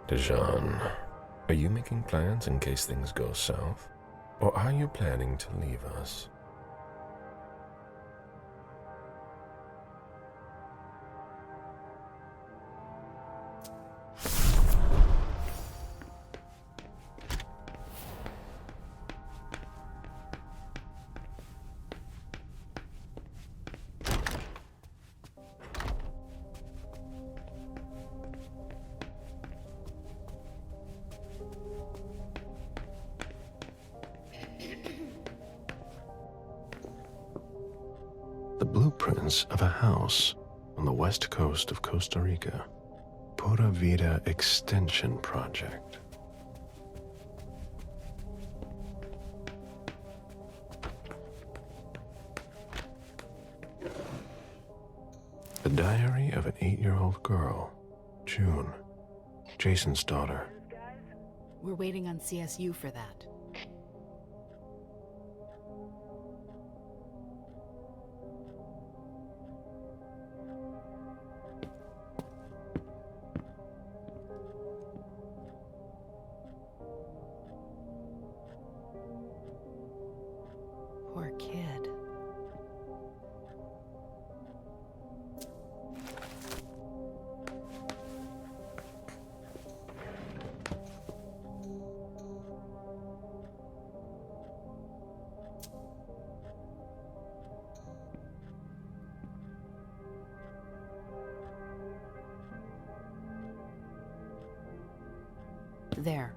Dejan, are you making plans in case things go south? Or are you planning to leave us? The blueprints of a house on the west coast of Costa Rica. Pura Vida Extension Project. The diary of an 8-year-old girl, June, Jason's daughter.
We're waiting on CSU for that. Poor kid. There.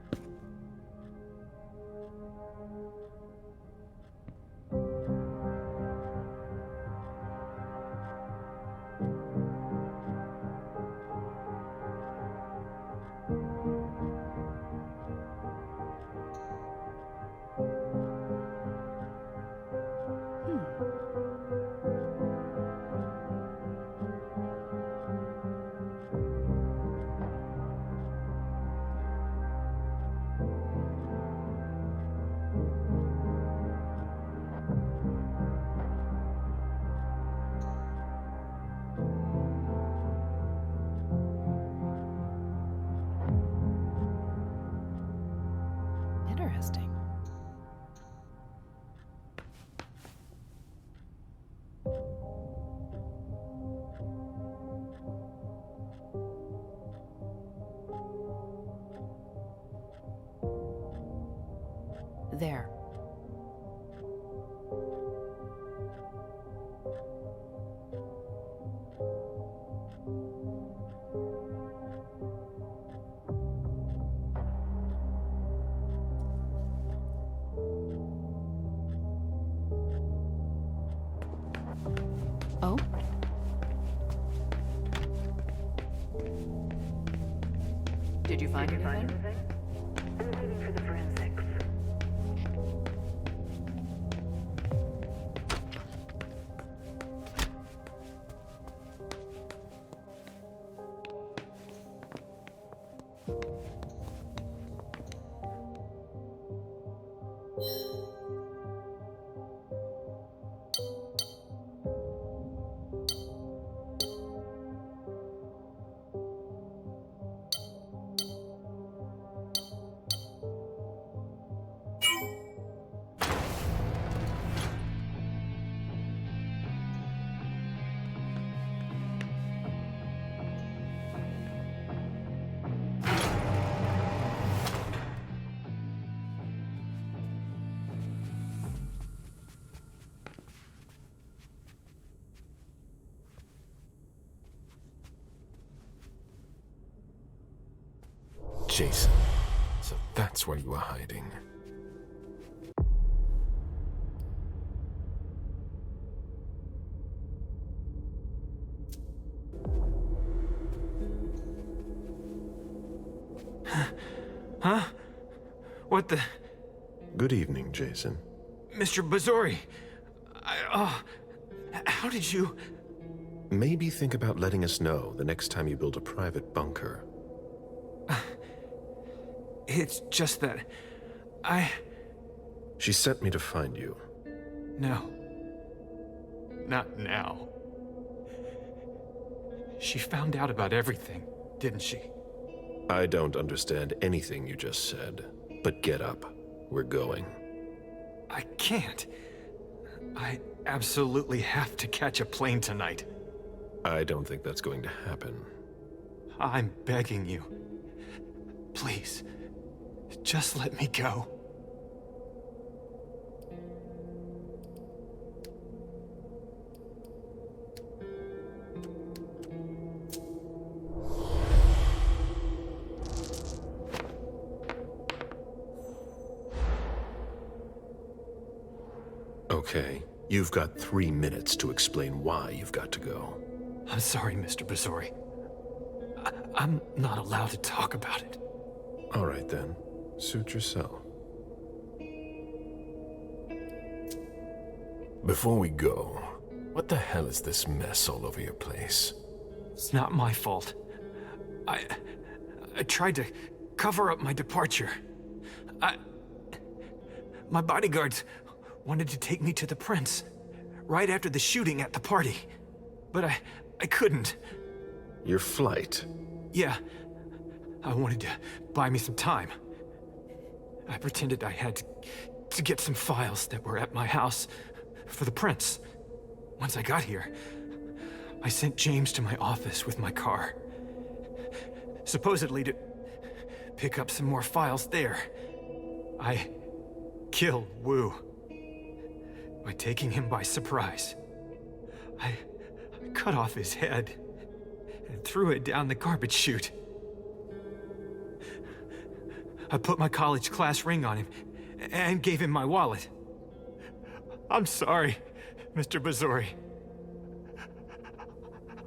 Interesting. There. Oh? Did you find anything?
I'm waiting for the forensics.
Jason, so that's where you were hiding.
Huh? What the...
Good evening, Jason.
Mr. Bazory! How did you...
Maybe think about letting us know the next time you build a private bunker.
It's just that...
She sent me to find you.
No. Not now. She found out about everything, didn't she?
I don't understand anything you just said, but get up. We're going.
I can't. I absolutely have to catch a plane tonight.
I don't think that's going to happen.
I'm begging you. Please, just let me go.
Okay, you've got 3 minutes to explain why you've got to go.
I'm sorry, Mr. Bazory.
I'm not allowed to talk about it.
All right, then. Suit yourself. Before we go, what the hell is this mess all over your place?
It's not my fault. I tried to cover up my departure. My bodyguards wanted to take me to the prince right after the shooting at the party. But I couldn't.
Your flight?
Yeah. I wanted to buy me some time. I pretended I had to get some files that were at my house for the prince. Once I got here, I sent James to my office with my car. Supposedly to pick up some more files there. I killed Wu by taking him by surprise. I cut off his head and threw it down the garbage chute. I put my college class ring on him and gave him my wallet. I'm sorry, Mr. Bazory.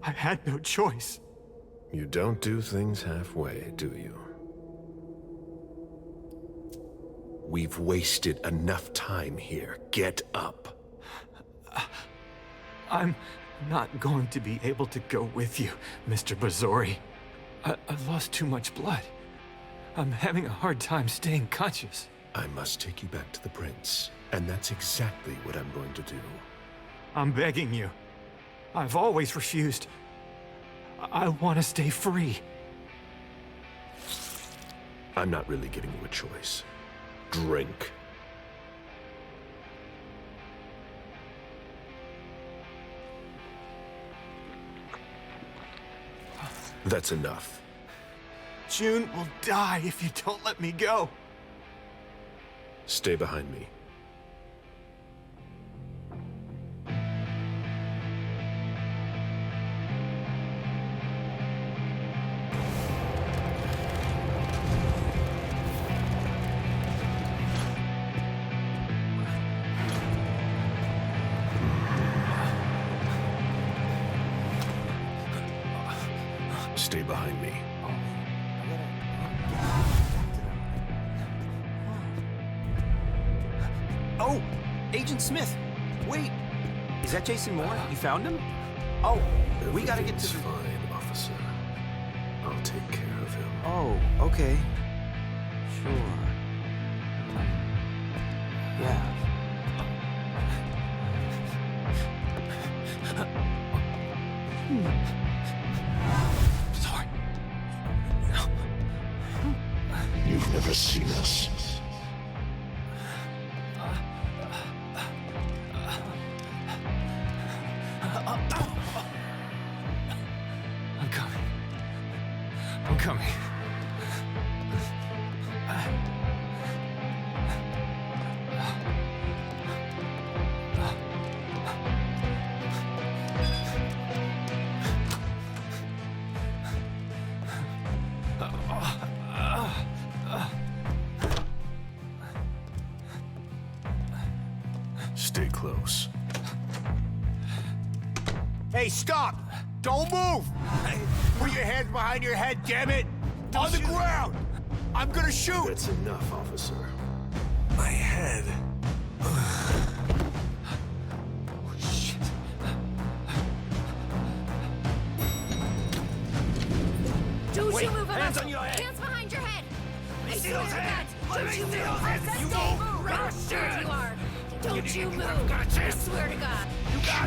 I had no choice.
You don't do things halfway, do you?
We've wasted enough time here. Get up.
I'm not going to be able to go with you, Mr. Bazory. I've lost too much blood. I'm having a hard time staying conscious.
I must take you back to the prince, and that's exactly what I'm going to do.
I'm begging you. I've always refused. I want to stay free.
I'm not really giving you a choice. Drink. That's enough.
June will die if you don't let me go.
Stay behind me. Stay behind me.
Oh, Agent Smith. Wait. Is that Jason Moore? You found him? Oh, we gotta get to the...
Fine, officer. I'll take care of him.
Oh, okay. Sure. Yeah.
Sorry.
You've never seen us.
I'm coming. I'm coming.
Stay close.
Hey, stop! Don't move! Put your hands behind your head, damn it! On the ground! I'm gonna shoot!
That's enough, officer.
My head.
Don't
Wait,
you move
hands on your head!
Hands behind your head!
Let me
I
see
swear
those
to
hands!
God,
Let me
don't
see
you
those
move!
hands!
That's
You
stay
go!
right where you are! Don't you move! I swear to God!
You got